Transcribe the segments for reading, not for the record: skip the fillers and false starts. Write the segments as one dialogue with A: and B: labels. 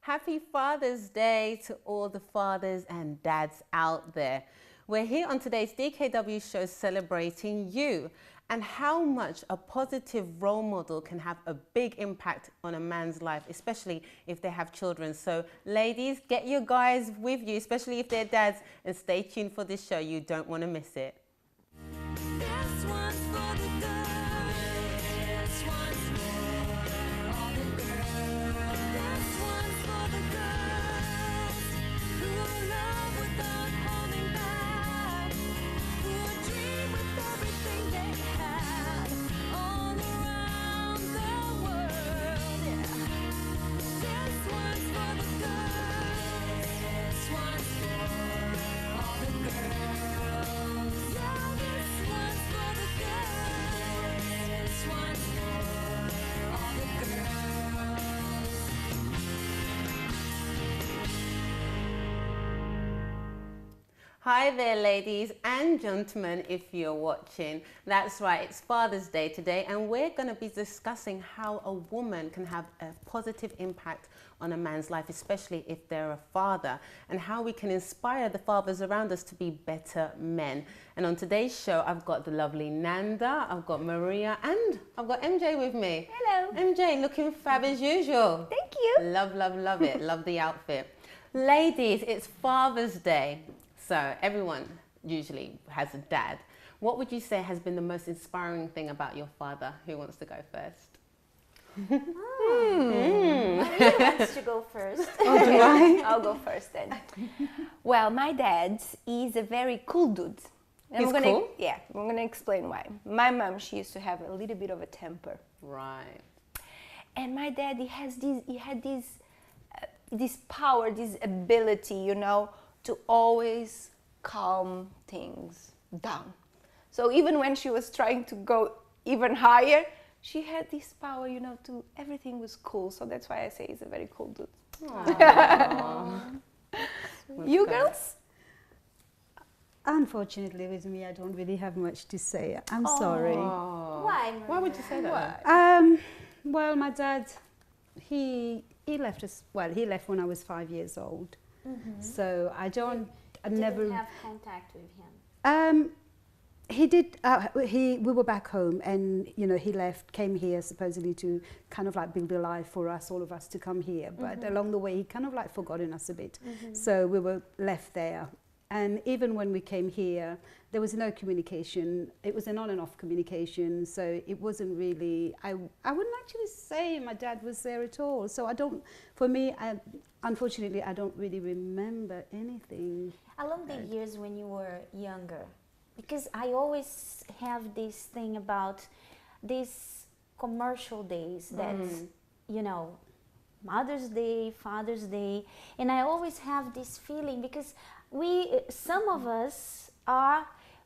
A: Happy Father's Day to all the fathers and dads out there. We're here on today's DKW show celebrating you and how much a positive role model can have a big impact on a man's life, especially if they have children. So ladies, get your guys with you, especially if they're dads, and stay tuned for this show. You don't want to miss it.
B: This one's for the girls. This one's for all the girls. This one's for the girls who love without holding back, who dream with everything they have all around the world. Yeah. This one's for the girls. This one's for all the girls. Yeah, this one's for the girls. This one's for all the girls.
A: Hi there, ladies and gentlemen, if you're watching. That's right, it's Father's Day today, and we're going to be discussing how a woman can have a positive impact on a man's life, especially if they're a father, and how we can inspire the fathers around us to be better men. And on today's show, I've got the lovely Nanda, I've got Maria, and I've got MJ with me.
C: Hello.
A: MJ, looking fab as usual.
C: Thank you.
A: Love, love, love it. Love the outfit. Ladies, it's Father's Day. So everyone usually has a dad. What would you say has been the most inspiring thing about your father? Who wants to go first?
C: Maria wants to go first.
A: Oh, do I?
C: I'll go first then. Well, my dad is a very cool dude. And
A: He's
C: I'm gonna,
A: cool?
C: Yeah, I'm going to explain why. My mom, she used to have a little bit of a temper.
A: Right.
C: And my dad, he had this power, this ability, you know, to always calm things down. So even when she was trying to go even higher, she had this power, you know, to everything was cool. So that's why I say he's a very cool dude. You girls?
D: Unfortunately, with me, I don't really have much to say. I'm sorry.
C: Why?
A: Why would you say that?
D: Well, my dad, he left us. Well, he left when I was 5 years old. So I never
E: have contact with him.
D: He did. We were back home, and you know, he left, came here supposedly to kind of like build a life for us, all of us, to come here. But along the way, he kind of like forgotten us a bit. So we were left there. And even when we came here, there was no communication. It was an on and off communication. So it wasn't really, I wouldn't actually say my dad was there at all. So for me, unfortunately, I don't really remember anything.
E: Along the years when you were younger, because I always have this thing about these commercial days that, you know, Mother's Day, Father's Day, and I always have this feeling because some of us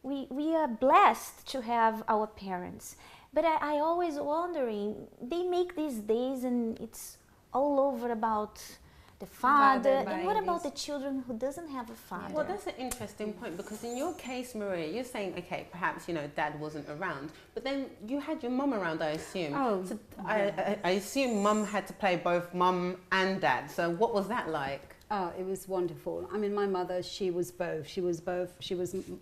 E: we are blessed to have our parents, but I always wondering, they make these days and it's all over about the father, and what about the children who doesn't have a father?
A: Well, that's an interesting point, because in your case, Maria, you're saying, okay, perhaps, you know, dad wasn't around, but then you had your mum around, I assume.
D: Oh,
A: so I assume mum had to play both mum and dad. So what was that like?
D: Oh, it was wonderful. I mean, my mother, she was both. She was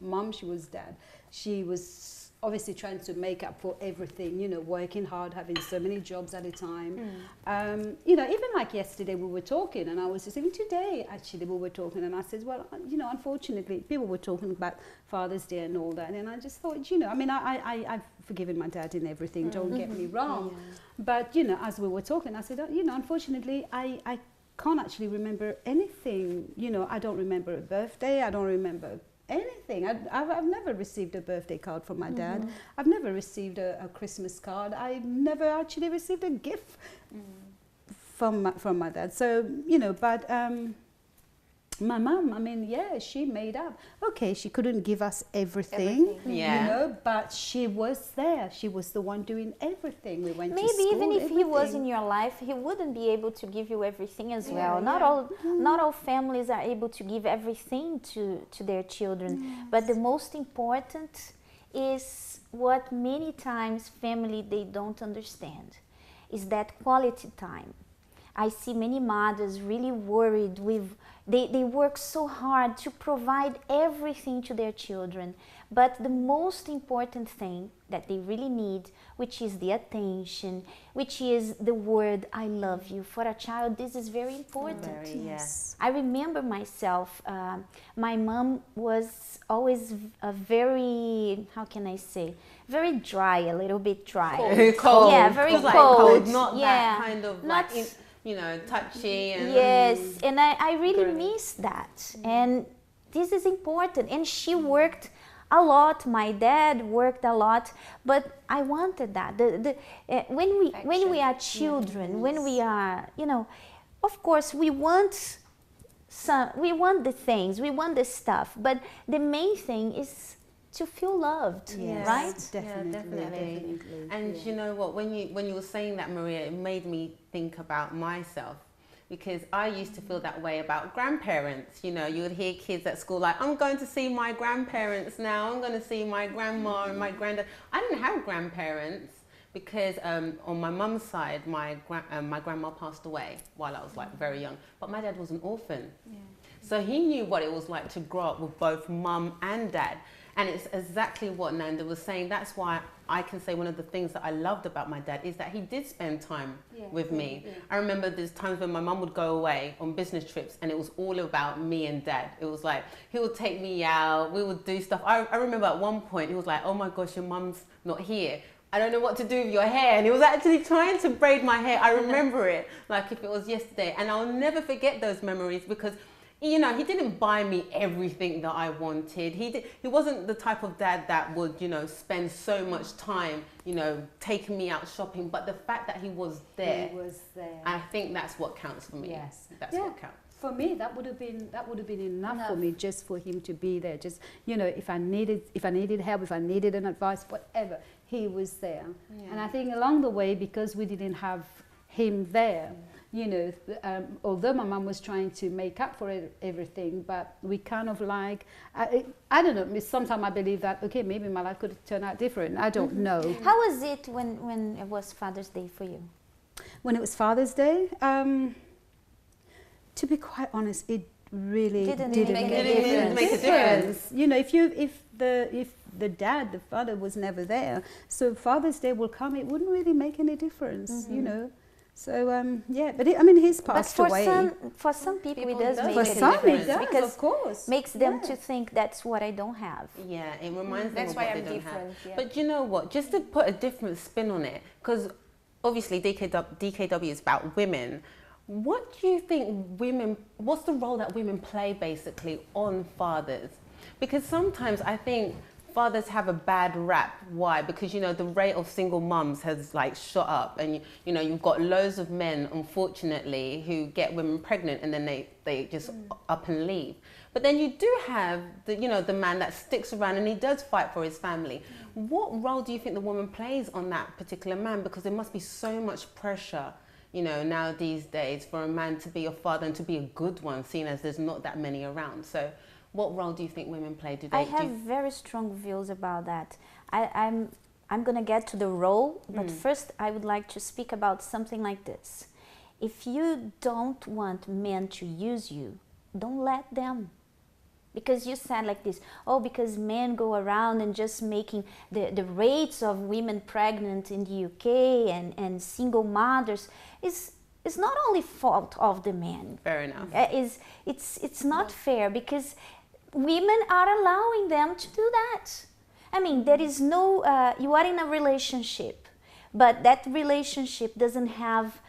D: mum, she was dad. She was obviously trying to make up for everything, you know, working hard, having so many jobs at a time. You know, even like yesterday we were talking, and I was just even today actually we were talking, and I said, well, you know, unfortunately people were talking about Father's Day and all that, and I just thought, you know, I mean, I've forgiven my dad in everything, don't get me wrong, but you know, as we were talking, I said, you know, unfortunately I can't actually remember anything. You know, I don't remember a birthday, I don't remember anything. I've never received a birthday card from my dad. I've never received a Christmas card. I never actually received a gift from my dad. So, you know, but my mum, I mean, yeah, she made up. Okay, she couldn't give us everything,
A: Yeah.
D: you know, but she was there. She was the one doing everything. We went to
E: Maybe
D: school,
E: even if he was in
D: everything.
E: your life, he wouldn't be able to give you everything as well.
D: Yeah,
E: Not all families are able to give everything to their children. But the most important is what many times family they don't understand is that quality time. I see many mothers really worried with, they work so hard to provide everything to their children. But the most important thing that they really need, which is the attention, which is the word "I love you" for a child, this is very important.
A: Very, yes.
E: I remember myself, my mom was always a very, how can I say, very dry, a little bit dry.
A: Cold.
E: Yeah, very
A: Feels like
E: cold.
A: Not
E: Yeah.
A: that kind of
E: Not-
A: like, touchy. And,
E: Yes, and I really
A: Brilliant.
E: miss that. And this is important. And she worked a lot. My dad worked a lot, but I wanted that. When we are children, when we are, of course we want the things, we want the stuff, but the main thing is to feel loved,
A: Yes.
E: right?
D: Definitely,
A: definitely.
D: definitely.
A: And you know what? When you were saying that, Maria, it made me think about myself, because I used to feel that way about grandparents. You would hear kids at school like, "I'm going to see my grandparents now. I'm going to see my grandma and my granddad." I didn't have grandparents because on my mum's side, my grandma passed away while I was like very young. But my dad was an orphan, so he knew what it was like to grow up with both mum and dad. And it's exactly what Nanda was saying. That's why I can say one of the things that I loved about my dad is that he did spend time with me. I remember there's times when my mum would go away on business trips and it was all about me and dad. It was like, he would take me out, we would do stuff. I remember at one point, he was like, "Oh my gosh, your mum's not here. I don't know what to do with your hair." And he was actually trying to braid my hair. I remember it like if it was yesterday. And I'll never forget those memories because he didn't buy me everything that I wanted. He wasn't the type of dad that would, spend so much time, taking me out shopping. But the fact that he was there,
D: He was there.
A: I think that's what counts for me.
D: Yes.
A: That's
D: Yeah.
A: what counts.
D: For me, that would have been enough for me, just for him to be there. Just if I needed help, if I needed an advice, whatever, he was there. And I think along the way, because we didn't have him there, although my mum was trying to make up for everything, but we kind of like, I don't know, sometimes I believe that, okay, maybe my life could have turned out different. I don't know.
E: How was it when it was Father's Day for you?
D: When it was Father's Day, to be quite honest, it really
E: Didn't
D: didn't
E: make
D: make
E: a difference.
A: Make a difference.
D: If the dad, the father was never there, so Father's Day will come, it wouldn't really make any difference, So but he's passed
E: But
D: away.
E: for some people it
A: People
E: does
A: does
E: make
D: For
E: a
D: some
E: difference
D: it does,
E: because
D: of course.
E: makes them
D: Yeah.
E: to think that's what I don't have.
A: Yeah, it reminds them
C: That's
A: of
C: why
A: what
C: I'm
A: they don't
C: different,
A: have.
C: yeah.
A: But you know what? Just to put a different spin on it, because obviously DKW is about women. What do you think what's the role that women play basically on fathers? Because sometimes I think fathers have a bad rap. Why? Because the rate of single mums has like shot up, and you've got loads of men, unfortunately, who get women pregnant and then they just up and leave. But then you do have the man that sticks around and he does fight for his family. What role do you think the woman plays on that particular man? Because there must be so much pressure, now these days for a man to be a father and to be a good one, seeing as there's not that many around. So what role do you think women play?
E: I have very strong views about that. I'm gonna get to the role, but first I would like to speak about something like this. If you don't want men to use you, don't let them. Because you said like this, because men go around and just making the rates of women pregnant in the UK and single mothers is not only fault of the men.
A: Fair enough.
E: It's not fair because women are allowing them to do that. I mean, there is no, you are in a relationship, but that relationship doesn't have,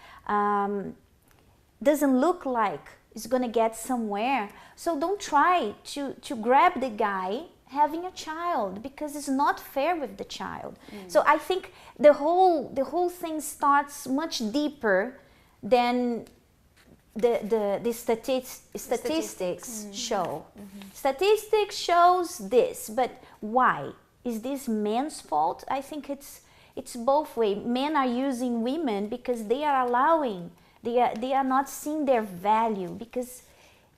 E: doesn't look like it's gonna get somewhere. So don't try to grab the guy having a child because it's not fair with the child. So I think the whole thing starts much deeper than the statistics show. Statistics shows this, but why? Is this men's fault? I think it's both ways. Men are using women because they are allowing, they are not seeing their value, because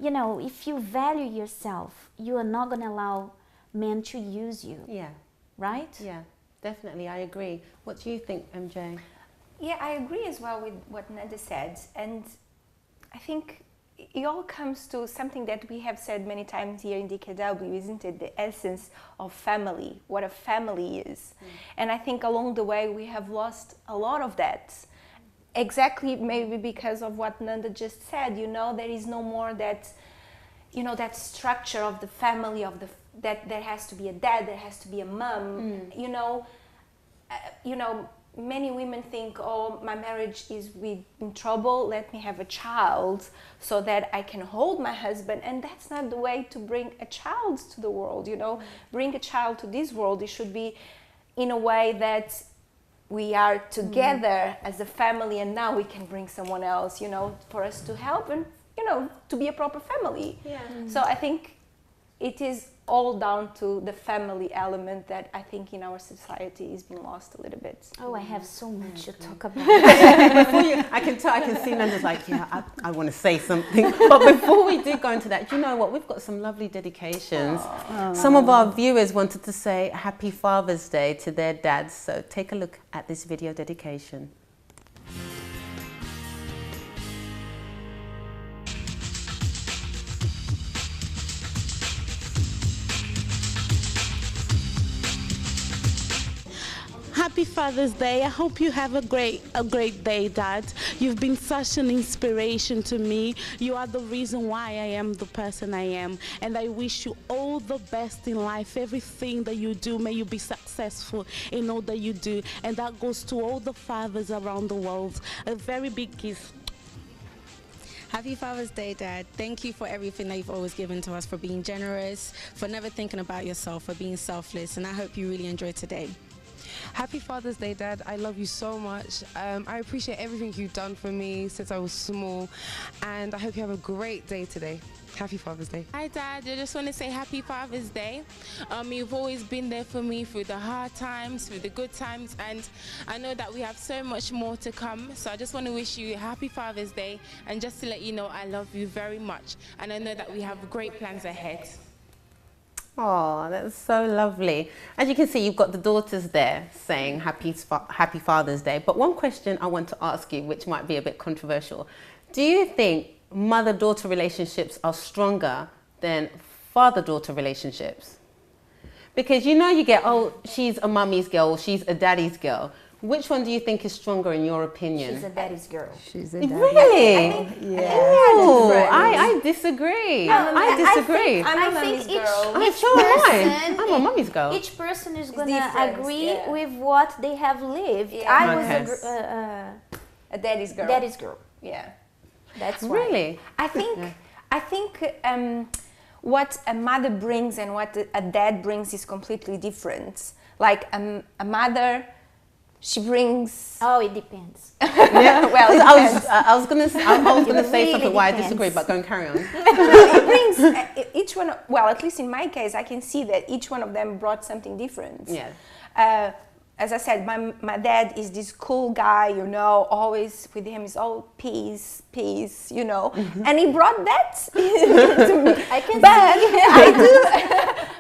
E: if you value yourself, you are not going to allow men to use you.
A: Yeah.
E: Right?
A: Yeah, definitely. I agree. What do you think, MJ?
C: Yeah, I agree as well with what Nanda said. And I think it all comes to something that we have said many times here in DKW, isn't it? The essence of family, what a family is. And I think along the way we have lost a lot of that. Exactly, maybe because of what Nanda just said, you know, there is no more that, you know, that structure of the family, that there has to be a dad, there has to be a mom, you know, many women think, oh, my marriage is in trouble, let me have a child so that I can hold my husband. And that's not the way to bring a child to the world, you know. Bring a child to this world, it should be in a way that we are together as a family, and now we can bring someone else, you know, for us to help and, you know, to be a proper family.
A: Yeah.
C: So I think it is all down to the family element that I think in our society is being lost a little bit.
E: Oh, I have so much to talk about.
A: I can tell, I can see Nanda's like, yeah, I want to say something. But before we do go into that, do you know what? We've got some lovely dedications. Some of our viewers wanted to say Happy Father's Day to their dads. So take a look at this video dedication.
F: Happy Father's Day. I hope you have a great day, Dad. You've been such an inspiration to me. You are the reason why I am the person I am. And I wish you all the best in life. Everything that you do, may you be successful in all that you do. And that goes to all the fathers around the world. A very big kiss.
G: Happy Father's Day, Dad. Thank you for everything that you've always given to us, for being generous, for never thinking about yourself, for being selfless. And I hope you really enjoy today.
H: Happy Father's Day, Dad. I love you so much. I appreciate everything you've done for me since I was small, and I hope you have a great day today. Happy Father's Day.
F: Hi, Dad. I just want to say Happy Father's Day. You've always been there for me through the hard times, through the good times, and I know that we have so much more to come. So I just want to wish you a Happy Father's Day, and just to let you know I love you very much, and I know that we have great plans ahead.
A: Oh, that's so lovely. As you can see, you've got the daughters there saying Happy Father's Day. But one question I want to ask you, which might be a bit controversial. Do you think mother-daughter relationships are stronger than father-daughter relationships? Because you know you get, oh, she's a mummy's girl, she's a daddy's girl. Which one do you think is stronger in your opinion?
E: She's a daddy's girl.
D: She's a daddy.
A: Really?
D: Yeah.
A: Oh, I disagree. I disagree.
C: I'm a
E: I think
C: mommy's
E: each,
C: girl.
A: I'm
E: each
A: so am I.
E: person,
A: I'm a mummy's girl.
E: Each person is gonna
C: different,
E: agree
C: yeah.
E: with what they have lived.
C: Yeah.
E: I
A: Okay.
E: was
C: A daddy's girl.
E: daddy's girl.
C: Yeah.
E: That's why.
A: Really?
C: I think what a mother brings and what a dad brings is completely different. Like a mother, she brings.
E: Oh, it depends.
A: Yeah.
C: Well, it
A: I was gonna say
E: really
A: something why I
E: depends.
A: disagree, but go and carry on.
C: it brings each one. Well, at least in my case, I can see that each one of them brought something different.
A: Yeah.
C: As I said, my dad is this cool guy, you know, always with him is all peace, you know, and he brought that to me.
E: I can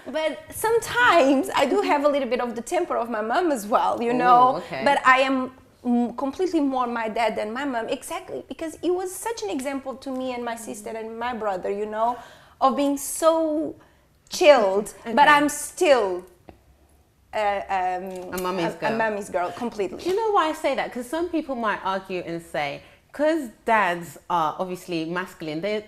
C: But sometimes I do have a little bit of the temper of my mom as well, you know.
A: okay.
C: But I am completely more my dad than my mom, exactly because he was such an example to me and my sister and my brother, you know, of being so chilled. But I'm still
A: A mummy's girl.
C: A mummy's girl, completely.
A: Do you know why I say that? Because some people might argue and say, because dads are obviously masculine, they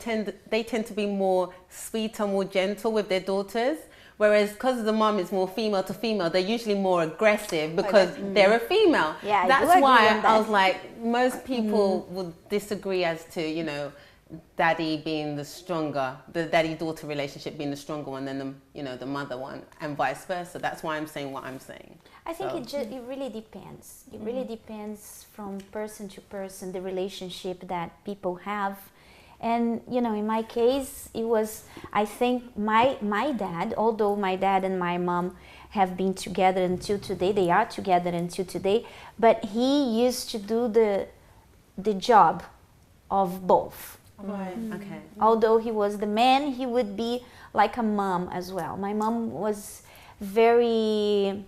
A: tend to be more sweeter, more gentle with their daughters. Whereas because the mom is more female to female, they're usually more aggressive because they're a female.
E: Yeah, I do
A: that's
E: agree
A: why
E: on that.
A: I was like, most people would disagree as to, you know, daddy being the stronger, the daddy-daughter relationship being the stronger one than the, you know, the mother one, and vice versa. That's why I'm saying what I'm saying.
E: I think it really depends. It really depends from person to person, the relationship that people have. And, you know, in my case, it was, I think my dad, although my dad and my mom have been together until today, they are together until today, but he used to do the job of both.
A: Right, okay.
E: Although he was the man, he would be like a mom as well. My mom was very,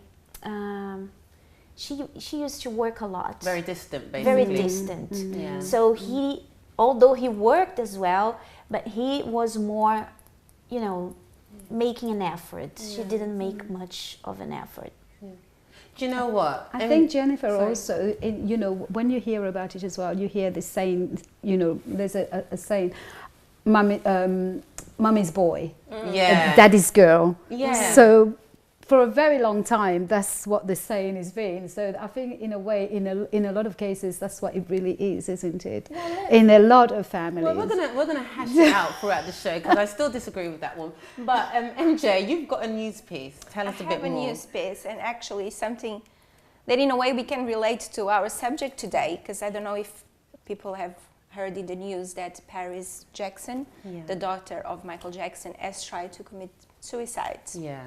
E: she used to work a lot.
A: Very distant, basically.
E: Very distant.
A: Yeah.
E: So he although he worked as well, but he was more, you know, making an effort. She didn't make much of an effort.
A: Do you know what?
D: I think, Jennifer, also, you know, when you hear about it as well, you hear this saying, you know, there's a saying, mummy's boy, daddy's girl.
A: Yeah.
D: So for a very long time, that's what the saying has been. So I think, in a way, in a lot of cases, that's what it really is, isn't it? In a lot of families.
A: Well, we're gonna hash it out throughout the show because I still disagree with that one. But MJ, you've got a news piece. Tell us a bit more.
C: I have a news piece, and actually something that in a way we can relate to our subject today, because I don't know if people have heard in the news that Paris Jackson, the daughter of Michael Jackson, has tried to commit suicide.
A: Yeah.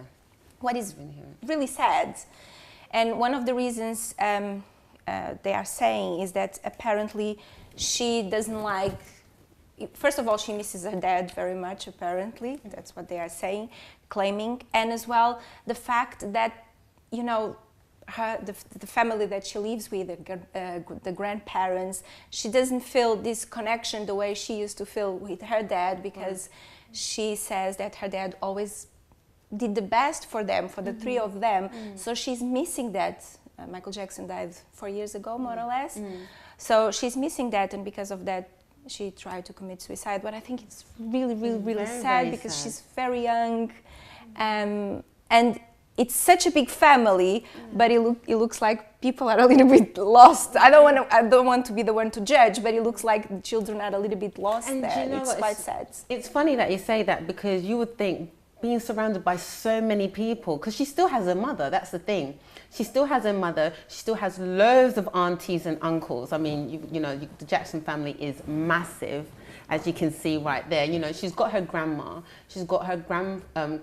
C: What is really sad, and one of the reasons they are saying is that apparently she doesn't like, first of all, she misses her dad very much, apparently. That's what they are saying, claiming. And as well, the fact that, you know, the family that she lives with, the grandparents, she doesn't feel this connection the way she used to feel with her dad, because she says that her dad always did the best for them, for the three of them. So she's missing that. Michael Jackson died 4 years ago, more or less. So she's missing that, and because of that, she tried to commit suicide. But I think it's really, really, really
A: Very,
C: sad,
A: very
C: because
A: sad.
C: she's very young, and it's such a big family. But it looks like people are a little bit lost. I don't want to be the one to judge, but it looks like the children are a little bit lost
A: And do
C: there.
A: you know
C: It's
A: what?
C: quite sad.
A: It's funny that you say that, because you would think, being surrounded by so many people, because she still has her mother, that's the thing. She still has her mother, she still has loads of aunties and uncles. I mean, the Jackson family is massive, as you can see right there. You know, she's got her grandma, she's got her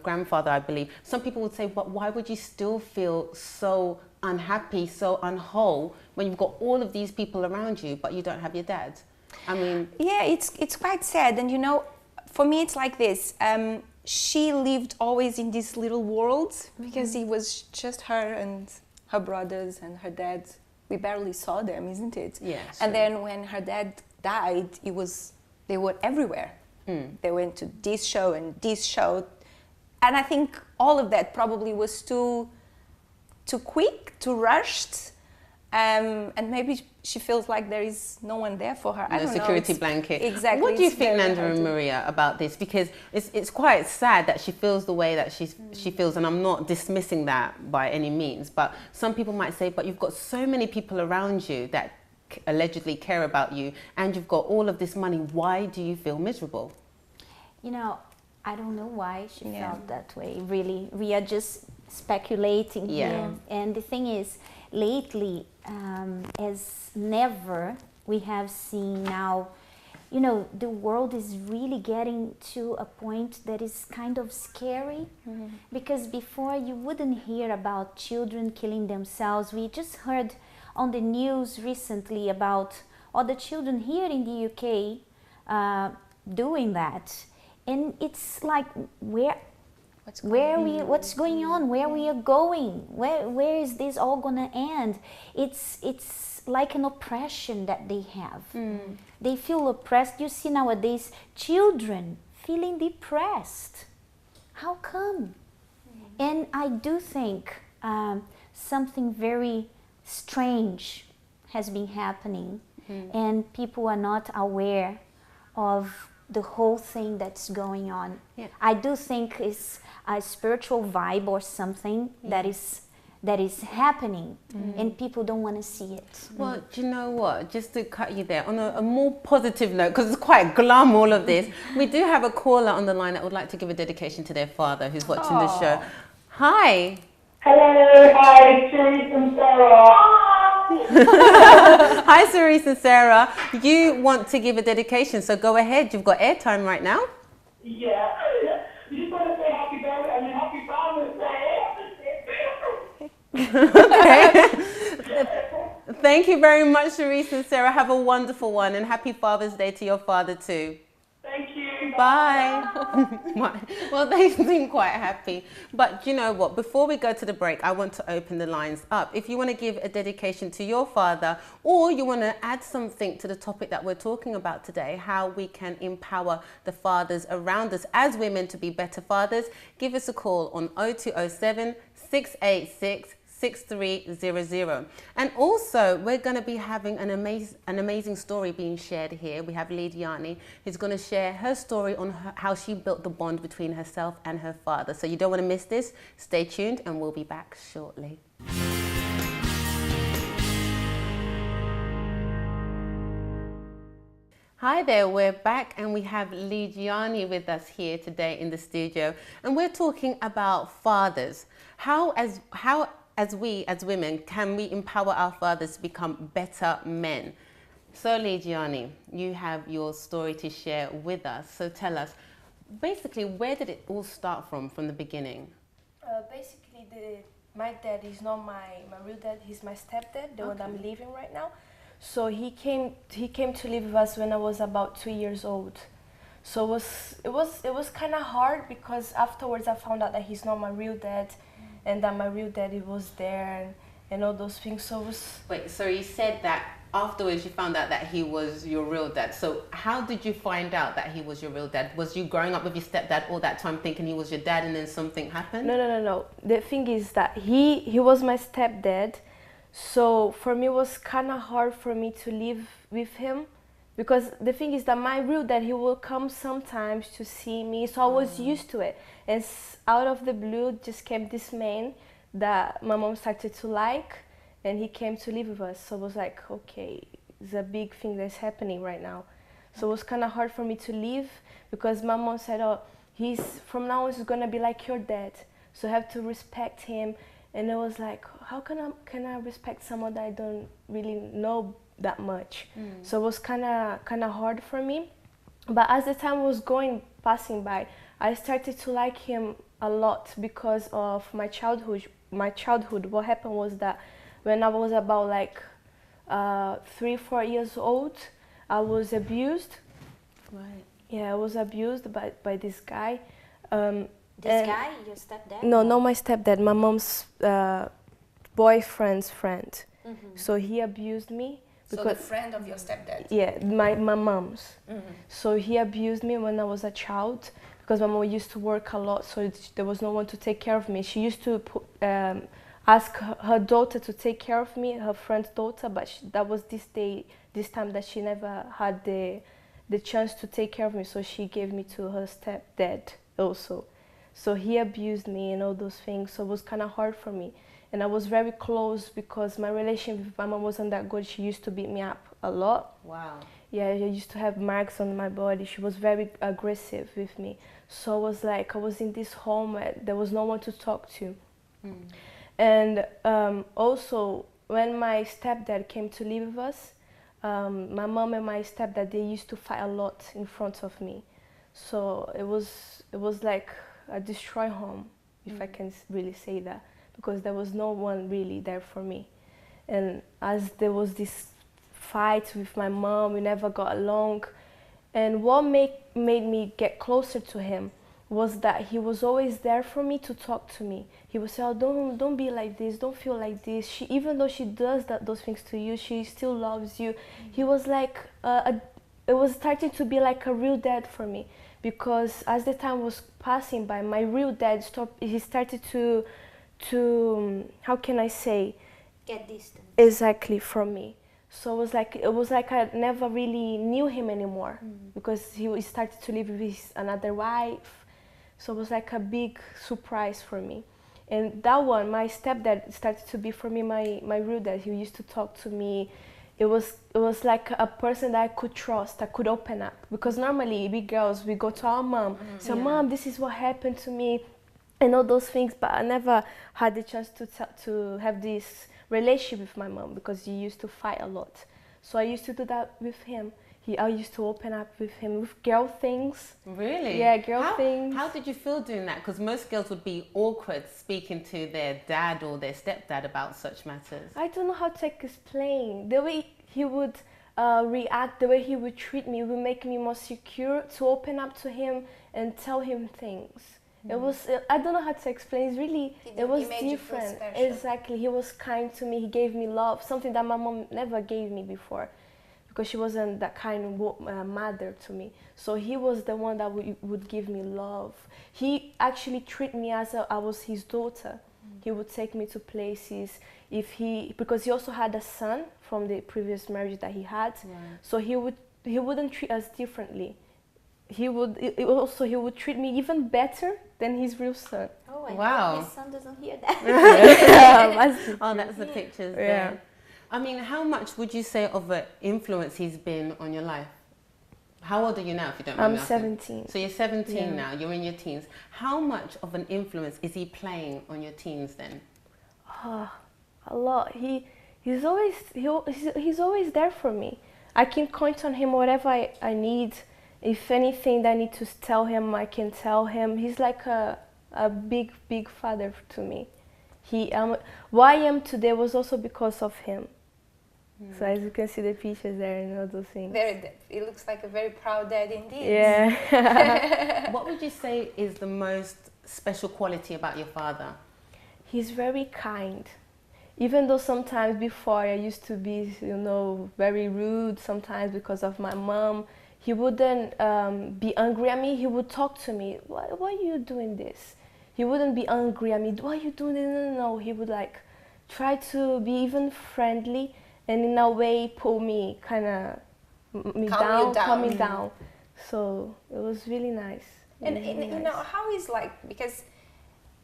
A: grandfather, I believe. Some people would say, but why would you still feel so unhappy, so unwhole, when you've got all of these people around you, but you don't have your dad? I mean...
C: Yeah, it's quite sad. And, you know, for me, it's like this. She lived always in this little world, because it was just her and her brothers and her dad. We barely saw them, isn't it?
A: Yeah.
C: And then when her dad died, they were everywhere. They went to this show and this show, and I think all of that probably was too quick, too rushed. And maybe she feels like there is no one there for her. I don't know.
A: Security blanket.
C: Exactly.
A: What do you
C: It's
A: think,
C: very
A: Nanda
C: hard
A: and
C: to-
A: Maria, about this? Because it's quite sad that she feels the way that she feels, and I'm not dismissing that by any means. But some people might say, but you've got so many people around you that allegedly care about you, and you've got all of this money. Why do you feel miserable?
E: You know, I don't know why she felt that way. Really, we are just speculating here. And the thing is, lately, as never, we have seen now, you know, the world is really getting to a point that is kind of scary. Because before, you wouldn't hear about children killing themselves. We just heard on the news recently about all the children here in the UK doing that. And it's like, what's going on? Where we are going? Where is this all gonna end? It's like an oppression that they have. They feel oppressed. You see nowadays children feeling depressed. How come? And I do think something very strange has been happening, and people are not aware of the whole thing that's going on. I do think it's a spiritual vibe or something that is happening, and people don't want to see it.
A: Well, do you know what? Just to cut you there, on a more positive note, because it's quite glum, all of this, we do have a caller on the line that would like to give a dedication to their father who's watching the show. Hi.
I: Hello, hi, Cerise and Sarah.
A: Hi, Cerise and Sarah. You want to give a dedication, so go ahead. You've got airtime right now.
I: Yeah. You just want to say happy birthday, I mean happy Father's Day.
A: Okay. Thank you very much, Cerise and Sarah. Have a wonderful one, and happy Father's Day to your father too.
I: Thank you.
A: Bye. Well, they seem quite happy. But you know what? Before we go to the break, I want to open the lines up. If you want to give a dedication to your father, or you want to add something to the topic that we're talking about today, how we can empower the fathers around us as women to be better fathers, give us a call on 0207 686 6300. And also, we're going to be having an amazing story being shared here. We have Lidiane, who's going to share her story on how she built the bond between herself and her father. So you don't want to miss this. Stay tuned and we'll be back shortly. Hi there, we're back and we have Lidiane with us here today in the studio. And we're talking about fathers. How as we, as women, can we empower our fathers to become better men? So Lidiane, you have your story to share with us. So tell us, basically, where did it all start from the beginning?
J: Basically, my dad is not my real dad. He's my stepdad, the one I'm living right now. So he came to live with us when I was about 2 years old. So it was kind of hard because afterwards I found out that he's not my real dad. And that my real daddy was there and all those things. So it was...
A: Wait, so you said that afterwards you found out that he was your real dad. So how did you find out that he was your real dad? Was you growing up with your stepdad all that time thinking he was your dad and then something happened?
J: No. The thing is that he was my stepdad. So for me it was kind of hard for me to live with him. Because the thing is that my real dad, he will come sometimes to see me, so I was used to it. And out of the blue just came this man that my mom started to like, and he came to live with us. So I was like, okay, it's a big thing that's happening right now. So it was kind of hard for me to leave because my mom said, oh, from now on he's gonna be like your dad, so you have to respect him. And I was like, how can I respect someone that I don't really know that much? So it was kind of hard for me. But as the time was passing by, I started to like him a lot because of my childhood. What happened was that when I was about like 3-4 years old, I was abused.
A: Right.
J: Yeah, I was abused by this guy.
E: This guy, your stepdad?
J: No, not my stepdad, my mom's boyfriend's friend. So he abused me.
C: So the friend of your stepdad?
J: Yeah, my mom's. So he abused me when I was a child because my mom used to work a lot, so there was no one to take care of me. She used to ask her daughter to take care of me, her friend's daughter, but that was this time that she never had the chance to take care of me, so she gave me to her stepdad also. So he abused me and all those things, so it was kind of hard for me. And I was very close because my relationship with my mom wasn't that good. She used to beat me up a lot.
A: Wow.
J: Yeah, I used to have marks on my body. She was very aggressive with me. So I was like, I was in this home where there was no one to talk to. And also, when my stepdad came to live with us, my mom and my stepdad, they used to fight a lot in front of me. So it was like a destroy home, if I can really say that, because there was no one really there for me. And as there was this fight with my mom, we never got along. And what made me get closer to him was that he was always there for me to talk to me. He would say, oh, don't be like this, don't feel like this. Even though she does those things to you, she still loves you. He was like, it was starting to be like a real dad for me, because as the time was passing by, my real dad he started to how can I say?
E: Get distant.
J: Exactly, from me. So it was like I never really knew him anymore, because he started to live with another wife. So it was like a big surprise for me. And that one, my stepdad started to be for me my real dad. He used to talk to me. It was like a person that I could trust, I could open up. Because normally we girls, we go to our mom, say, Mom, this is what happened to me, and all those things. But I never had the chance to have this relationship with my mom, because he used to fight a lot. So I used to do that with him. I used to open up with him with girl things.
A: Really?
J: Yeah, girl things.
A: How did you feel doing that? Because most girls would be awkward speaking to their dad or their stepdad about such matters.
J: I don't know how to explain. The way he would react, the way he would treat me would make me more secure to open up to him and tell him things. It was, I don't know how to explain, it's really, it was
C: made you feel
J: different.
C: special.
J: Exactly, he was kind to me, he gave me love, something that my mom never gave me before, because she wasn't that kind of mother to me. So he was the one that would give me love. He actually treated me as I was his daughter. He would take me to places because he also had a son from the previous marriage that he had. So he wouldn't treat us differently. He would treat me even better than his real son.
E: Oh, I
A: Wow.
E: hope his son doesn't hear that.
A: Oh, that's the pictures
J: Yeah.
A: there. I mean, how much would you say of an influence he's been on your life? How old are you now, if you don't mind
J: I'm
A: me asking?
J: 17.
A: So you're 17
J: Yeah.
A: now, you're in your teens. How much of an influence is he playing on your teens then?
J: A lot. He's always there for me. I can count on him whatever I need. If anything that I need to tell him, I can tell him. He's like a big father to me. Why I am today was also because of him. So as you can see the pictures there and all those things.
C: It looks like a very proud dad indeed.
J: Yeah.
A: What would you say is the most special quality about your father?
J: He's very kind. Even though sometimes before I used to be, very rude sometimes because of my mom, he wouldn't be angry at me. He would talk to me. Why are you doing this? He wouldn't be angry at me. Why are you doing this? No. He would try to be even friendly and in a way pull me, calm me down. So it was really nice.
C: And how is because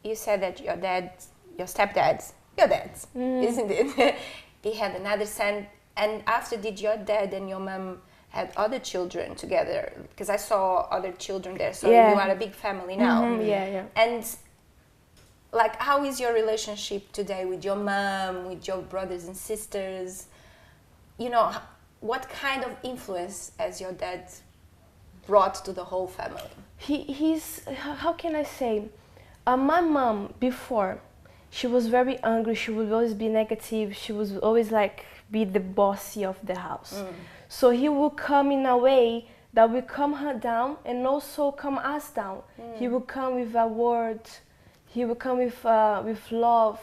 C: you said that your stepdad's your dad's, isn't it? He had another son, and after did your dad and your mom had other children together? Because I saw other children there, so you are a big family now.
J: Yeah.
C: And how is your relationship today with your mom, with your brothers and sisters? What kind of influence has your dad brought to the whole family?
J: He's, how can I say, my mom before, she was very angry, she would always be negative, she was always be the bossy of the house. So he would come in a way that would calm her down and also calm us down. He would come with a word, he would come with love.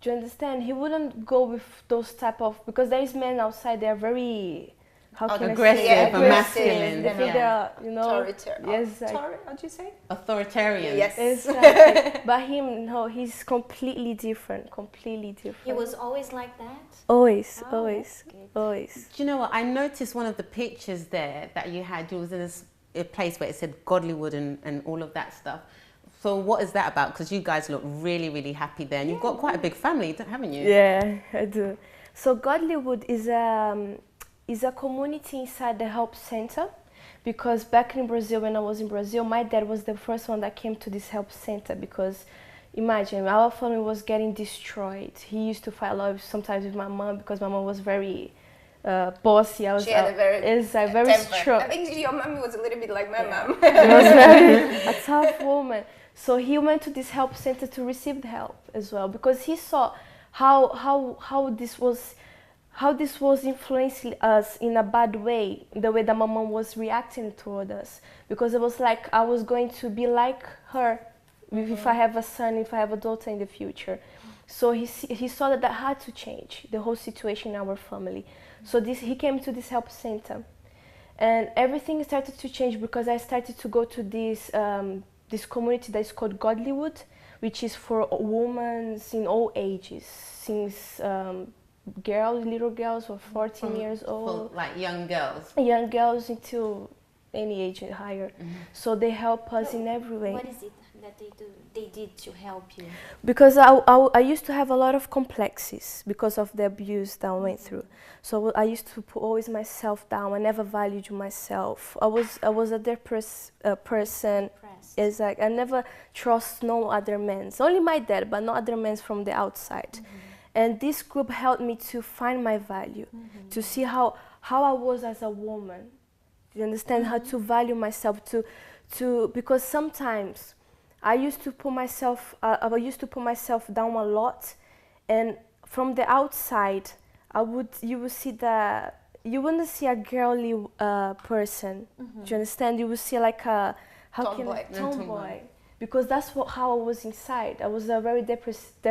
J: Do you understand? He wouldn't go with those type of, because there is men outside, they are very, how can
A: aggressive
J: I say?
A: and masculine.
J: They think they are,
C: Authoritarian.
J: Yes,
C: How'd you say?
A: Authoritarian.
C: Yes.
J: Exactly. But him, no, he's completely different.
E: He was always like that?
J: Always.
A: Do you know what? I noticed one of the pictures there that you had. You was in a place where it said Godlywood and all of that stuff. So what is that about? Because you guys look really, really happy there. And you've got quite a big family, haven't you?
J: Yeah, I do. So Godlywood is a community inside the help center. Because back in Brazil, when I was in Brazil, my dad was the first one that came to this help center. Because imagine, our family was getting destroyed. He used to fight a lot sometimes with my mom because my mom was very bossy.
C: She had a very temper.
J: strong.
C: I think your mom was a little bit like my mom.
J: She was very a tough woman. So he went to this help center to receive the help as well, because he saw how this was influencing us in a bad way, the way that my mom was reacting toward us, because it was like I was going to be like her if I have a son, if I have a daughter in the future. So he saw that had to change the whole situation in our family. So he came to this help center, and everything started to change because I started to go to this community that is called Godlywood, which is for women in all ages, since little girls or 14 years old.
A: Like young girls.
J: Young girls until any age and higher. So they help us in every way.
E: What is it that they did to help you?
J: Because I used to have a lot of complexes because of the abuse that I went through. So I used to put always myself down. I never valued myself. I was a depressed person. It's like I never trust no other men. Only my dad, but no other men from the outside. And this group helped me to find my value, to see how I was as a woman. Do you understand? How to value myself, because sometimes I used to put myself down a lot, and from the outside, you would see that you wouldn't see a girly person. Do you understand? You would see like a
C: Tomboy.
J: tomboy. Because that's how I was inside. I was a very depressed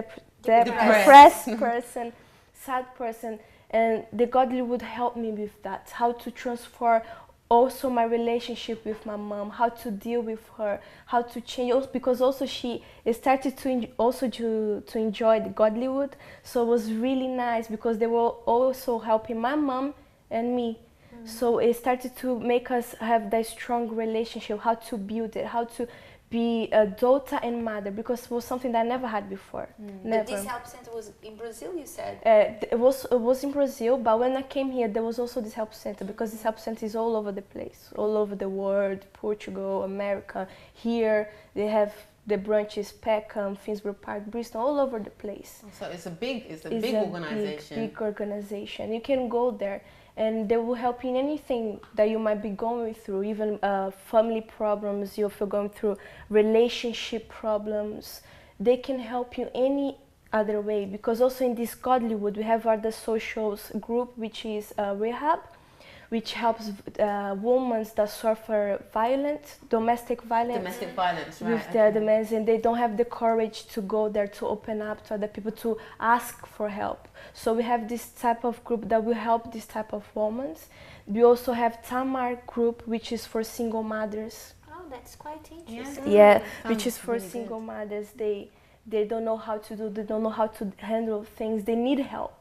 J: person, sad person, and the godly would help me with that. How to transform also my relationship with my mom, how to deal with her, how to change. Because also she started to enjoy the godlywood, so it was really nice because they were also helping my mom and me. So it started to make us have that strong relationship, how to build it, how to be a daughter and mother, because it was something that I never had before. Never.
C: But this help center was in Brazil, you said?
J: It was in Brazil, but when I came here, there was also this help center, because this help center is all over the place, all over the world, Portugal, America. Here they have the branches, Peckham, Finsbury Park, Bristol, all over the place.
A: So it's a big organization.
J: Big organization. You can go there, and they will help you in anything that you might be going through, even family problems, if you're going through relationship problems. They can help you any other way, because also in this godlywood we have other socials group, which is rehab, which helps women that suffer domestic violence,
A: right?
J: With their demands, and they don't have the courage to go there, to open up to other people, to ask for help. So we have this type of group that will help this type of women. We also have Tamar group, which is for single mothers.
E: Oh, that's quite interesting.
J: Yeah, which is for single mothers. They don't know how to do, they don't know how to handle things, they need help.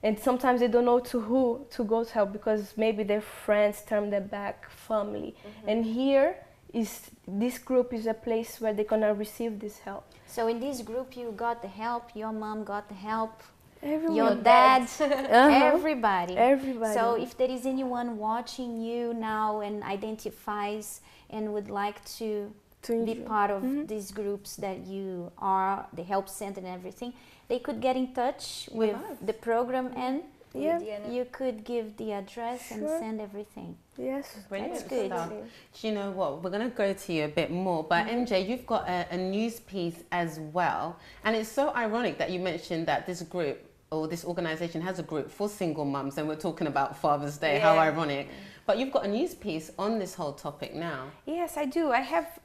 J: And sometimes they don't know to who to go to help, because maybe their friends turn their back, family. And here this group is a place where they're gonna receive this help.
E: So in this group you got the help, your mom got the help,
J: Everyone.
E: your dad, everybody.
J: Everybody.
E: So if there is anyone watching you now and identifies and would like to be part of these groups that you are, the help center and everything, they could get in touch with the program, and you could give the address and send everything.
J: Yes,
E: that's good.
A: Do you know what? We're going to go to you a bit more, but MJ, you've got a news piece as well, and it's so ironic that you mentioned that this group or this organization has a group for single mums, and we're talking about Father's Day. How ironic. But you've got a news piece on this whole topic now.
C: Yes, I do. I have,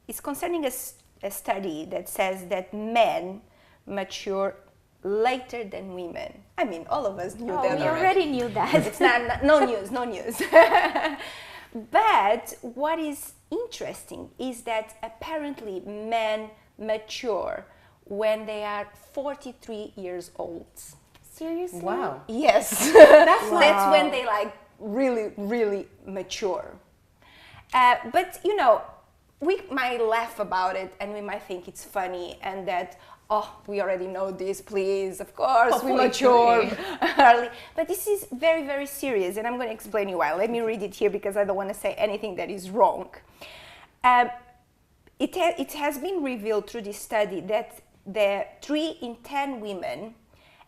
C: it's concerning a study that says that men mature later than women. I mean, all of us knew that.
E: We already knew that.
C: It's no news. But what is interesting is that apparently men mature when they are 43 years old.
E: Seriously?
A: Wow.
C: Yes. That's when they like really mature. But you know, we might laugh about it and we might think it's funny and that, oh, we already know this, please, of course, we mature early. But this is very, very serious, and I'm going to explain you why. Let me read it here because I don't want to say anything that is wrong. It has been revealed through this study that 3 in 10 women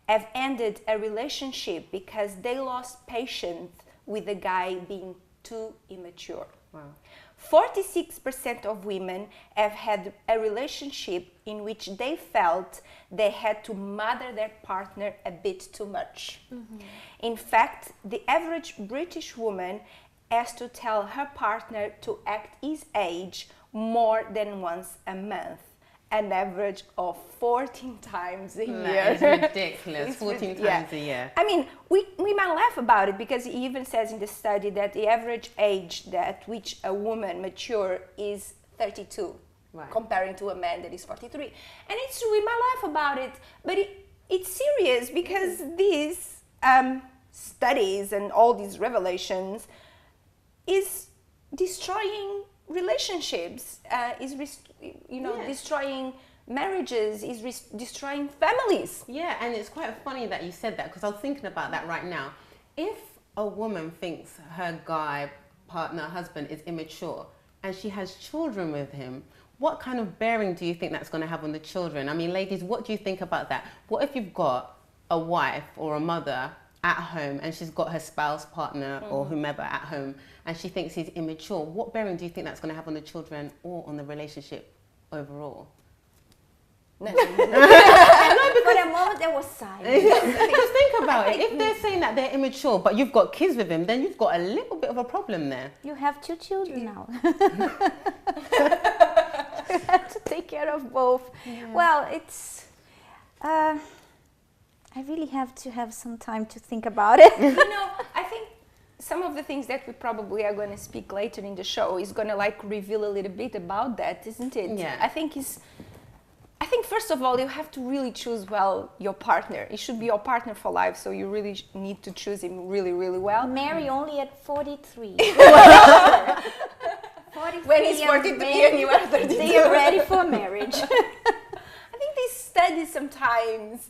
C: have ended a relationship because they lost patience with the guy being too immature.
A: Wow.
C: 46% of women have had a relationship in which they felt they had to mother their partner a bit too much. In fact, the average British woman has to tell her partner to act his age more than once a month, an average of 14 times a year.
A: That is ridiculous. 14 times a year.
C: I mean, we might laugh about it because it even says in the study that the average age at which a woman mature is 32, comparing to a man that is 43. And it's true, we might laugh about it, but it's serious because these studies and all these revelations is destroying relationships, destroying marriages, is destroying families.
A: Yeah, and it's quite funny that you said that, because I was thinking about that right now. If a woman thinks her guy, partner, husband is immature and she has children with him, what kind of bearing do you think that's going to have on the children? I mean, ladies, what do you think about that? What if you've got a wife or a mother at home and she's got her spouse, partner or whomever at home and she thinks he's immature? What bearing do you think that's going to have on the children or on the relationship overall?
C: No.
E: For a moment, there was silence.
A: Just think about it. If they're saying that they're immature, but you've got kids with him, then you've got a little bit of a problem there.
E: You have 2 children now.
C: You have to take care of both.
E: Well, it's. I really have to have some time to think about it.
C: You know, I think some of the things that we probably are going to speak later in the show is going to like reveal a little bit about that, isn't it?
A: Yeah.
C: I think first of all, you have to really choose well your partner. It should be your partner for life, so you really need to choose him really, really well.
E: Marry only at 43. 43
C: When he's 42 and you are 32.
E: They are ready for marriage.
C: I think these studies sometimes,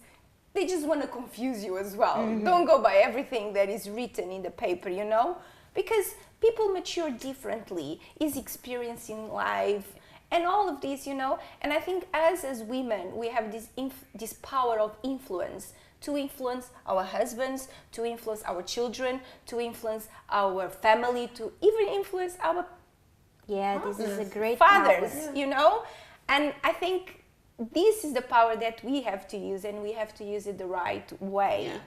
C: they just want to confuse you as well. Don't go by everything that is written in the paper, you know? Because people mature differently, is experiencing life, and all of this, you know? And I think as women, we have this power of influence to influence our husbands, to influence our children, to influence our family, to even influence our
E: Yeah, this is a great
C: fathers,
E: power.
C: you know? And I think this is the power that we have to use, and we have to use it the right way.
A: Yeah.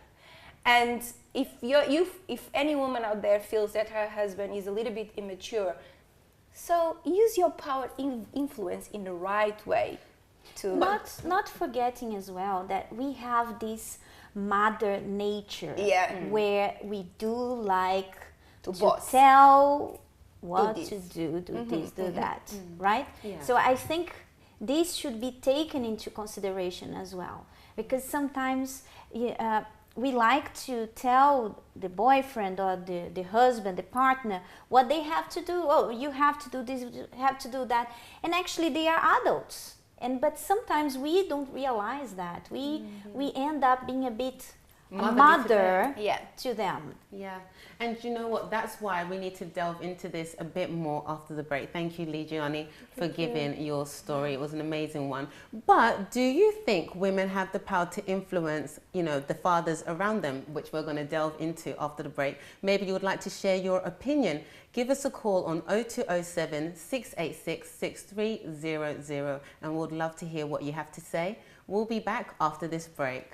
C: And if if any woman out there feels that her husband is a little bit immature, so use your power influence in the right way.
E: Not forgetting as well that we have this mother nature where we do like to
C: boss.
E: tell what
C: Do
E: to
C: this.
E: do this, do that, right?
A: Yeah.
E: So I think this should be taken into consideration as well, because sometimes we like to tell the boyfriend or the husband, the partner, what they have to do. Oh, you have to do this, you have to do that. And actually they are adults. But sometimes we don't realize that. We end up being a bit a mother to them.
A: Yeah, and you know what? That's why we need to delve into this a bit more after the break. Thank you, Ligiani, for giving your story. It was an amazing one. But do you think women have the power to influence, you know, the fathers around them, which we're going to delve into after the break? Maybe you would like to share your opinion. Give us a call on 0207 686 6300, and we'd love to hear what you have to say. We'll be back after this break.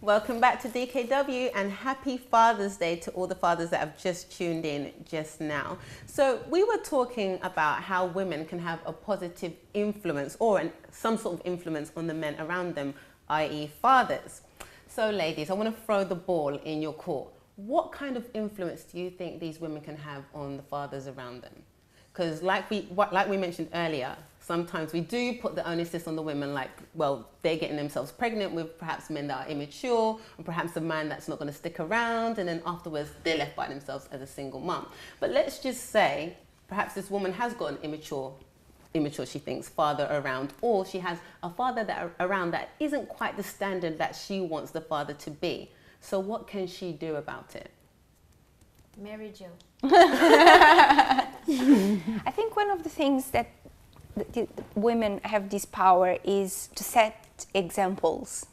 A: Welcome back to DKW, and happy Father's Day to all the fathers that have just tuned in just now. So we were talking about how women can have a positive influence or some sort of influence on the men around them, i.e. fathers. So ladies, I want to throw the ball in your court. What kind of influence do you think these women can have on the fathers around them? Because like we mentioned earlier, sometimes we do put the onus on the women, like, well, they're getting themselves pregnant with perhaps men that are immature, or perhaps a man that's not going to stick around, and then afterwards they're left by themselves as a single mum. But let's just say perhaps this woman has got an immature she thinks father around, or she has a father around that isn't quite the standard that she wants the father to be. So what can she do about it?
E: Mary Jo.
C: I think one of the things that the women have this power is to set examples.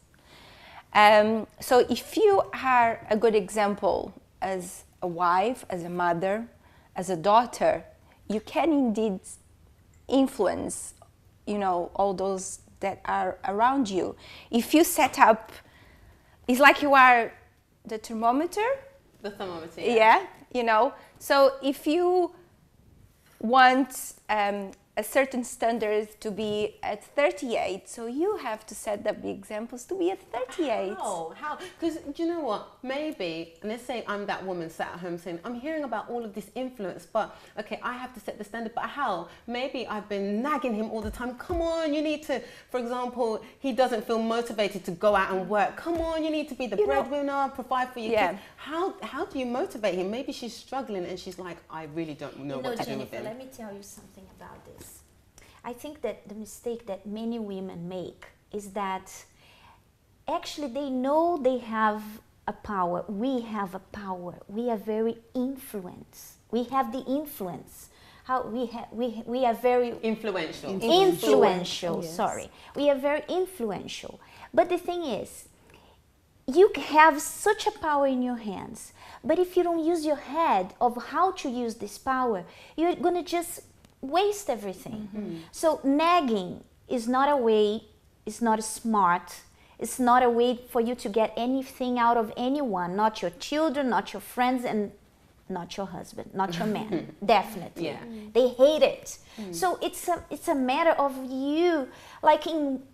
C: So if you are a good example as a wife, as a mother, as a daughter, you can indeed influence, you know, all those that are around you. If you set up, it's like you are the thermometer.
A: The thermometer,
C: Yeah, you know. So if you want a certain standard to be at 38, so you have to set up the examples to be at 38.
A: How? Because do you know what? Maybe, and let's say I'm that woman sat at home saying, I'm hearing about all of this influence, but okay, I have to set the standard, but how? Maybe I've been nagging him all the time. Come on, you need to, for example, he doesn't feel motivated to go out and work. Come on, you need to be the breadwinner, provide for your kids. How do you motivate him? Maybe she's struggling and she's like, I really don't know what to do with
E: Jennifer,
A: him.
E: let me tell you something about this. I think that the mistake that many women make is that actually they know they have a power. We have a power. We are very influenced. We have the influence. We are very
A: Influential.
E: influential.
D: Yes.
E: Sorry, we are very influential. But the thing is, you have such a power in your hands, but if you don't use your head of how to use this power, you're gonna just waste everything. So nagging is not a way, it's not smart, it's not a way for you to get anything out of anyone, not your children, not your friends, and not your husband, not your man. Definitely.
A: Yeah.
E: They hate it. So it's a matter of you,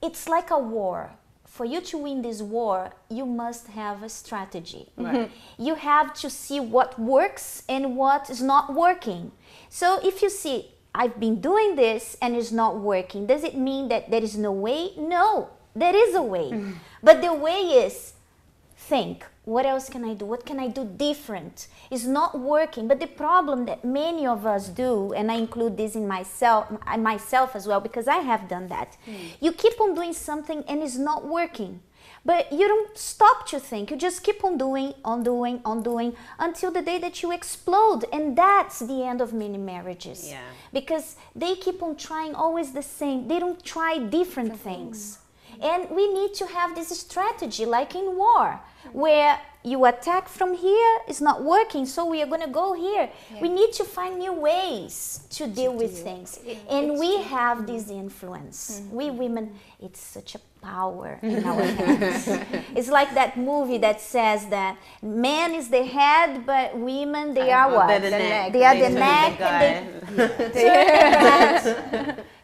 E: it's like a war. For you to win this war, you must have a strategy.
A: Right.
E: You have to see what works and what is not working. So if you see, I've been doing this and it's not working, does it mean that there is no way? No, there is a way. But the way is think, what else can I do? What can I do different? It's not working. But the problem that many of us do, and I include this in myself as well, because I have done that. You keep on doing something and it's not working. But you don't stop to think. You just keep on doing, until the day that you explode. And that's the end of many marriages.
A: Yeah.
E: Because they keep on trying always the same. They don't try different things. And we need to have this strategy, like in war, where you attack from here, it's not working, so we are going to go here. We need to find new ways to deal with things. And we have this influence. We women, it's such a power in our hands. It's like that movie that says that man is the head, but women, they are what?
A: They're the neck.
E: They are the
A: turn
E: neck,
A: guy.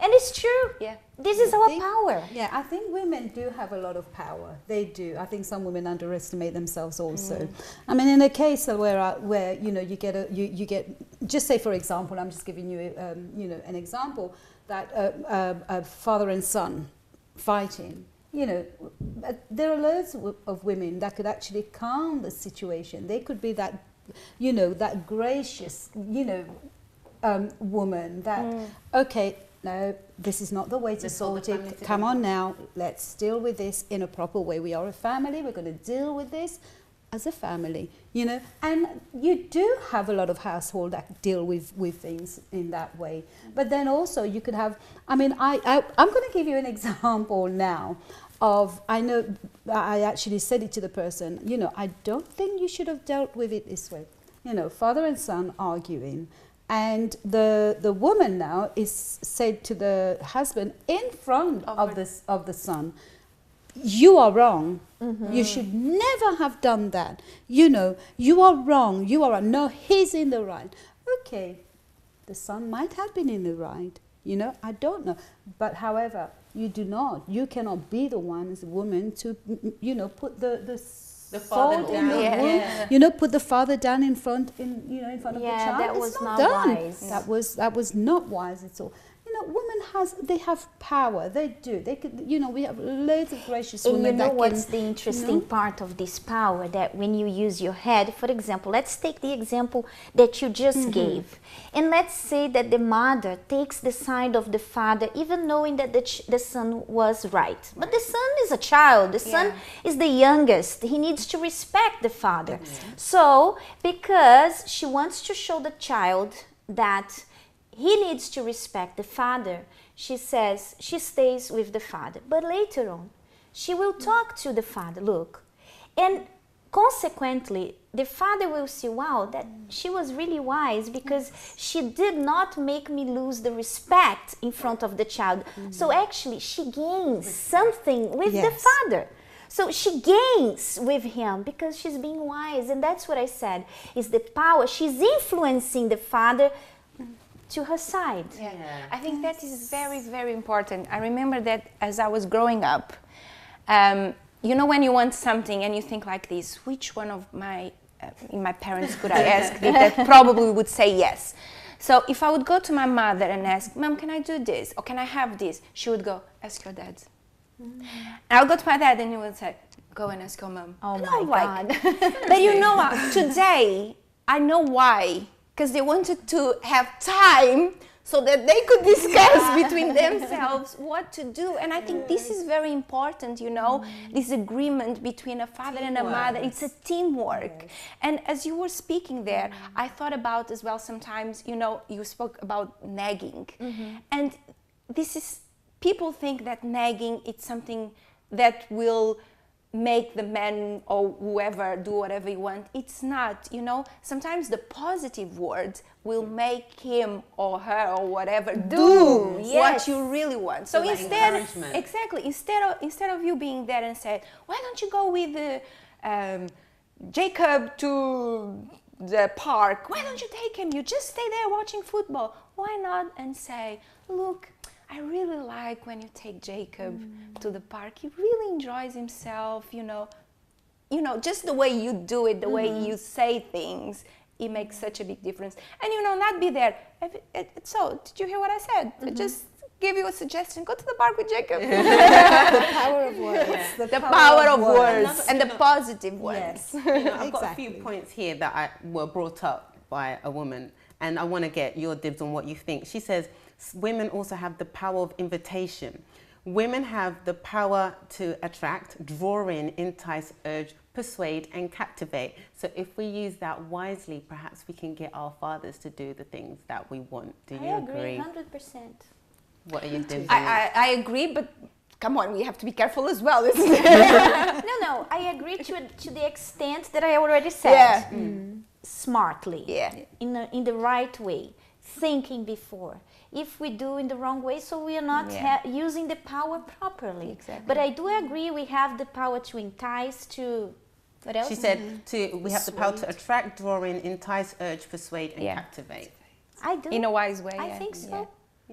E: and it's true.
C: Yeah.
E: This is our power.
D: Yeah, I think women do have a lot of power. They do. I think some women underestimate themselves also. I mean, in a case where you know you get just say for example, I'm just giving you an example that a father and son fighting. You know, there are loads of women that could actually calm the situation. They could be that, you know, that gracious, you know, woman that okay. No, this is not the way to sort it. Come on now, let's deal with this in a proper way. We are a family, we're going to deal with this as a family, you know. And you do have a lot of household that deal with things in that way. But then also you could have, I mean, I'm going to give you an example now of, I know, I actually said it to the person, you know, I don't think you should have dealt with it this way. You know, father and son arguing. And the woman now is said to the husband in front of the son, you are wrong. You should never have done that. You know, you are wrong. You are no, he's in the right. Okay, the son might have been in the right. You know, I don't know. But however, you cannot be the one as a woman to, you know, put the
A: father
D: in the
A: down.
D: room, you know, put the father down in front of the child.
E: That
D: It's
E: was not
D: done.
E: wise.
D: That was not wise at all. You know, women they have power. They do. They could. You know, we have loads of gracious
E: And
D: women.
E: you know
D: that
E: what's
D: can,
E: the interesting part of this power? That when you use your head, for example, let's take the example that you just gave. And let's say that the mother takes the side of the father, even knowing that the son was right. But the son is a child. The son is the youngest. He needs to respect the father. So, because she wants to show the child that he needs to respect the father, she says she stays with the father. But later on, she will talk to the father, look. And consequently, the father will see, wow, that she was really wise because she did not make me lose the respect in front of the child. So actually, she gains something with the father. So she gains with him because she's being wise. And that's what I said, is the power. She's influencing the father to her side.
C: Yeah. I think that is very, very important. I remember that as I was growing up, you know, when you want something and you think like this, which one of my parents could I ask that probably would say yes? So if I would go to my mother and ask, Mom, can I do this? Or can I have this? She would go, ask your dad. And I'll go to my dad and he would say, go and ask your mom.
E: Oh
C: And
E: my
C: I'm like,
E: God.
C: but you know what? Today, I know why. Because they wanted to have time so that they could discuss between themselves what to do. And I think this is very important, you know, this agreement between a father and a mother. It's a teamwork. And as you were speaking there, I thought about as well sometimes, you know, you spoke about nagging. And this is, people think that nagging, it's something that will make the man or whoever do whatever you want. It's not, you know. Sometimes the positive words will make him or her or whatever do what
E: Yes.
C: you really want. So
A: that
C: instead,
A: encouragement.
C: exactly, instead of you being there and say, why don't you go with Jacob to the park? Why don't you take him? You just stay there watching football. Why not? And say, look, I really like when you take Jacob to the park. He really enjoys himself, you know, just the way you do it, the way you say things, it makes such a big difference. And, you know, not be there. So, did you hear what I said? Just give you a suggestion. Go to the park with Jacob.
D: The power of words.
C: The power of words
A: Another-
C: and the
A: you know-
C: positive ones.
D: Yes.
A: You know, I've got a few
D: Exactly.
A: points here that were brought up by a woman, and I want to get your dibs on what you think. She says, women also have the power of invitation. Women have the power to attract, draw in, entice, urge, persuade, and captivate. So if we use that wisely, perhaps we can get our fathers to do the things that we want. Do you
E: I agree
A: agree?
E: 100%.
A: What are your dibs on it?
C: I agree, but come on, we have to be careful as well, isn't it?
E: No, I agree to the extent that I already said.
C: Yeah.
E: Smartly.
C: Yeah.
E: In the right way. Thinking before. If we do in the wrong way, so we are not
C: Yeah.
E: using the power properly.
C: Exactly.
E: But I do agree we have the power to entice, to... What else?
A: She said we have the power to attract, draw in, entice, urge, persuade, and
C: Yeah.
A: captivate.
E: I do.
C: In a wise way.
E: I
C: yeah.
E: think so.
C: Yeah.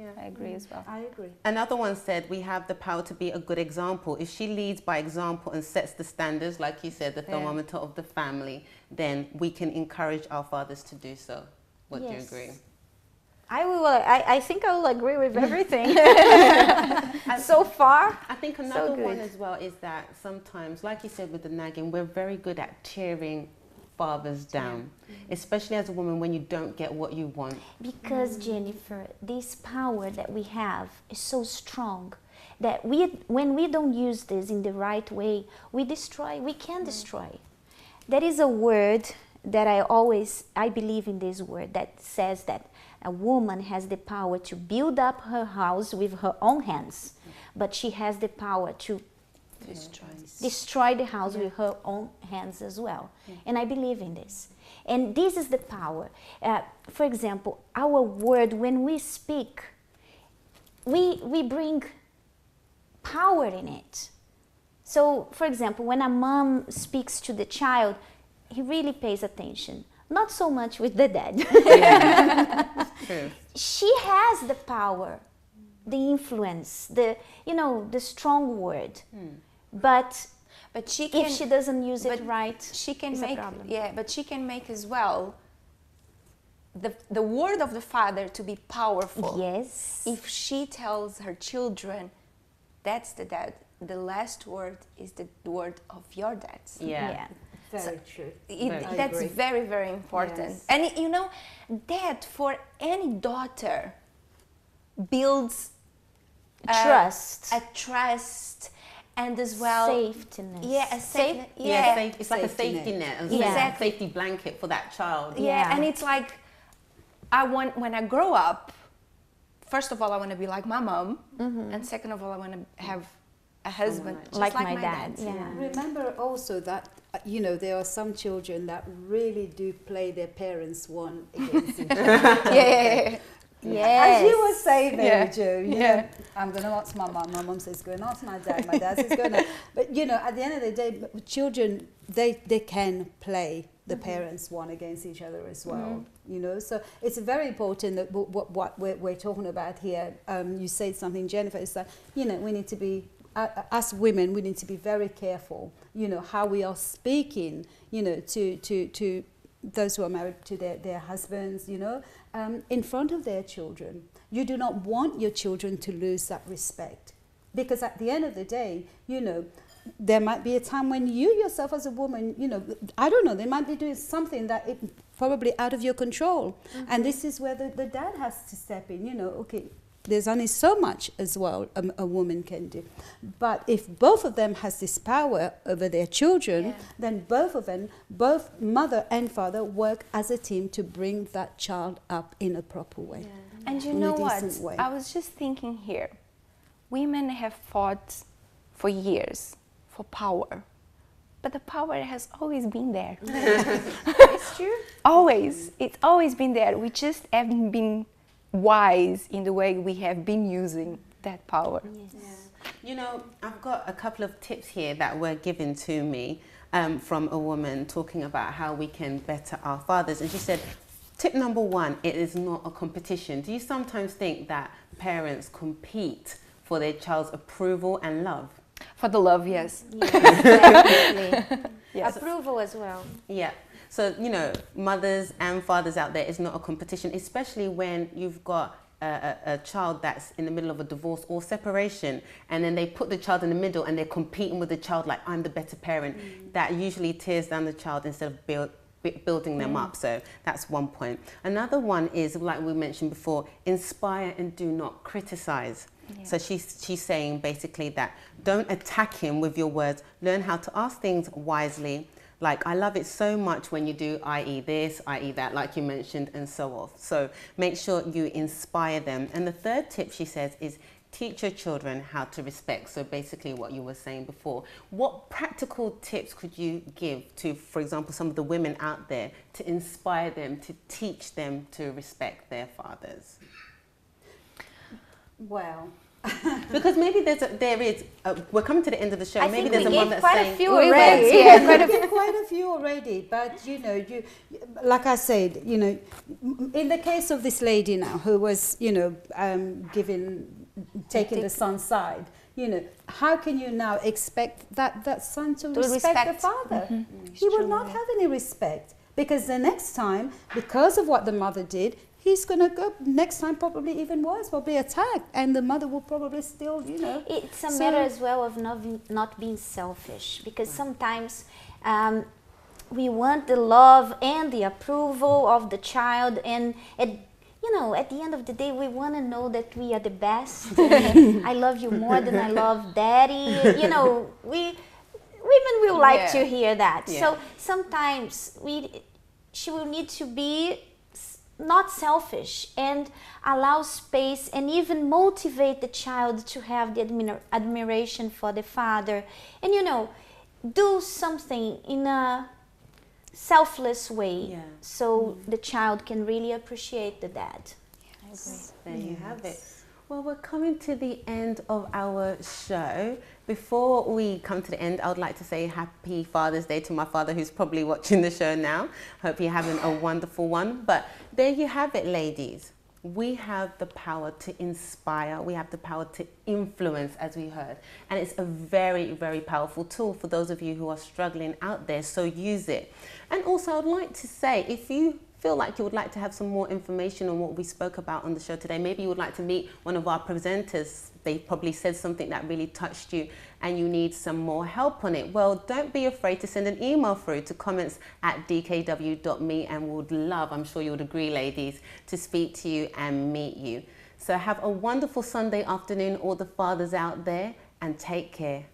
A: Yeah.
C: I agree as well.
D: I agree.
A: Another one said we have the power to be a good example. If she leads by example and sets the standards, like you said, the thermometer of the family, then we can encourage our fathers to do so. What do you
E: Yes.
A: agree?
E: I think I will agree with everything. So far,
A: I think another
E: good.
A: one as well is that sometimes, like you said with the nagging, we're very good at tearing fathers down, especially as a woman when you don't get what you want.
E: because Jennifer, this power that we have is so strong that when we don't use this in the right way, we can destroy. There is a word that I believe in this word that says that a woman has the power to build up her house with her own hands, but she has the power to destroy the house with her own hands as well. And I believe in this. And this is the power. For example, our word, when we speak, we bring power in it. So, for example, when a mom speaks to the child, he really pays attention. Not so much with the dad.
A: True.
E: She has the power, the influence, the strong word. But
C: But she
E: if she doesn't use it
C: but
E: right,
C: she can
E: it's a
C: make
E: problem.
C: but she can make as well the word of the father to be powerful.
E: Yes.
C: If she tells her children, that's the dad. The last word is the word of your dad.
A: Yeah.
D: Very true.
C: That's
D: agree.
C: very, very important.
D: Yes.
C: And you know, that for any daughter builds
E: Trust.
C: a trust, and as well
E: Safetyness.
C: Yeah, a safe,
A: It's like a safety net, as well,
C: Exactly.
A: a safety blanket for that child.
C: Yeah, and it's like, when I grow up, first of all, I want to be like my mom, and second of all, I want to have a husband just
E: Like
C: like
E: my dad. Yeah.
D: Remember also that, there are some children that really do play their parents one against each other.
C: Yeah.
D: As you were saying there,
C: Yeah.
D: Joe,
C: Yeah.
D: I'm going to ask my mom says go and ask my dad says go and ask. But, at the end of the day, children, they can play the parents one against each other as well, so it's very important that what we're talking about here, you said something, Jennifer, is that, we need to be, as women, we need to be very careful, how we are speaking, to those who are married to their husbands, in front of their children. You do not want your children to lose that respect, because at the end of the day, there might be a time when you yourself as a woman, I don't know, they might be doing something that it probably out of your control. And this is where the dad has to step in, okay, there's only so much as well a woman can do. But if both of them has this power over their children, then both of them, both mother and father, work as a team to bring that child up in a proper way.
C: And you
D: In a
C: know what?
D: decent way.
C: I was just thinking here. Women have fought for years for power. but the power has always been there.
E: It's true.
C: Always. It's always been there. We just haven't been wise in the way we have been using that power.
E: Yes.
A: You know, I've got a couple of tips here that were given to me from a woman talking about how we can better our fathers. And she said, tip number one, it is not a competition. Do you sometimes think that parents compete for their child's approval and love?
C: For the love, yes.
E: Yes, definitely.
C: Yes.
E: Approval as well.
A: Yeah. So, you know, mothers and fathers out there, it's not a competition, especially when you've got a child that's in the middle of a divorce or separation, and then they put the child in the middle and they're competing with the child like, I'm the better parent. That usually tears down the child instead of building them up. So that's one point. Another one is, like we mentioned before, inspire and do not criticize. Yeah. So she's saying basically that don't attack him with your words. Learn how to ask things wisely. Like, I love it so much when you do i.e. this, i.e. that, like you mentioned, and so on. So make sure you inspire them. And the third tip, she says, is teach your children how to respect. So basically what you were saying before. What practical tips could you give to, for example, some of the women out there to inspire them, to teach them to respect their fathers?
D: Well,
A: because maybe we're coming to the end of the show.
E: I
A: Maybe
E: think
A: there's
E: we
A: a one
E: gave
A: that's
E: quite
A: saying,
E: a few already.
D: yeah, quite a few already. But you know, like I said, you know, in the case of this lady now who was, you know, taking the son's side, you know, how can you now expect that son to respect the father?
C: Mm-hmm.
D: He will not have any respect, because the next time, because of what the mother did, he's going to go next time probably even worse, probably attack, and the mother will probably still, you know.
E: It's a matter as well of not being selfish, because sometimes we want the love and the approval of the child, and you know, at the end of the day, we want to know that we are the best. I love you more than I love daddy. You know, women will like to hear that.
A: Yeah.
E: So sometimes she will need to be not selfish and allow space and even motivate the child to have the admiration for the father, and, you know, do something in a selfless way, so the child can really appreciate the dad.
C: I agree.
A: there you have it. Well, we're coming to the end of our show. Before we come to the end, I would like to say happy Father's Day to my father, who's probably watching the show now. Hope you're having a wonderful one. But there you have it, ladies. We have the power to inspire. We have the power to influence, as we heard. And it's a very, very powerful tool for those of you who are struggling out there. So use it. And also, I'd like to say, if you feel like you would like to have some more information on what we spoke about on the show today, maybe you would like to meet one of our presenters. They probably said something that really touched you and you need some more help on it. Well, don't be afraid to send an email through to comments@dkw.me, and we would love, I'm sure you would agree, ladies, to speak to you and meet you. So have a wonderful Sunday afternoon, all the fathers out there, and take care.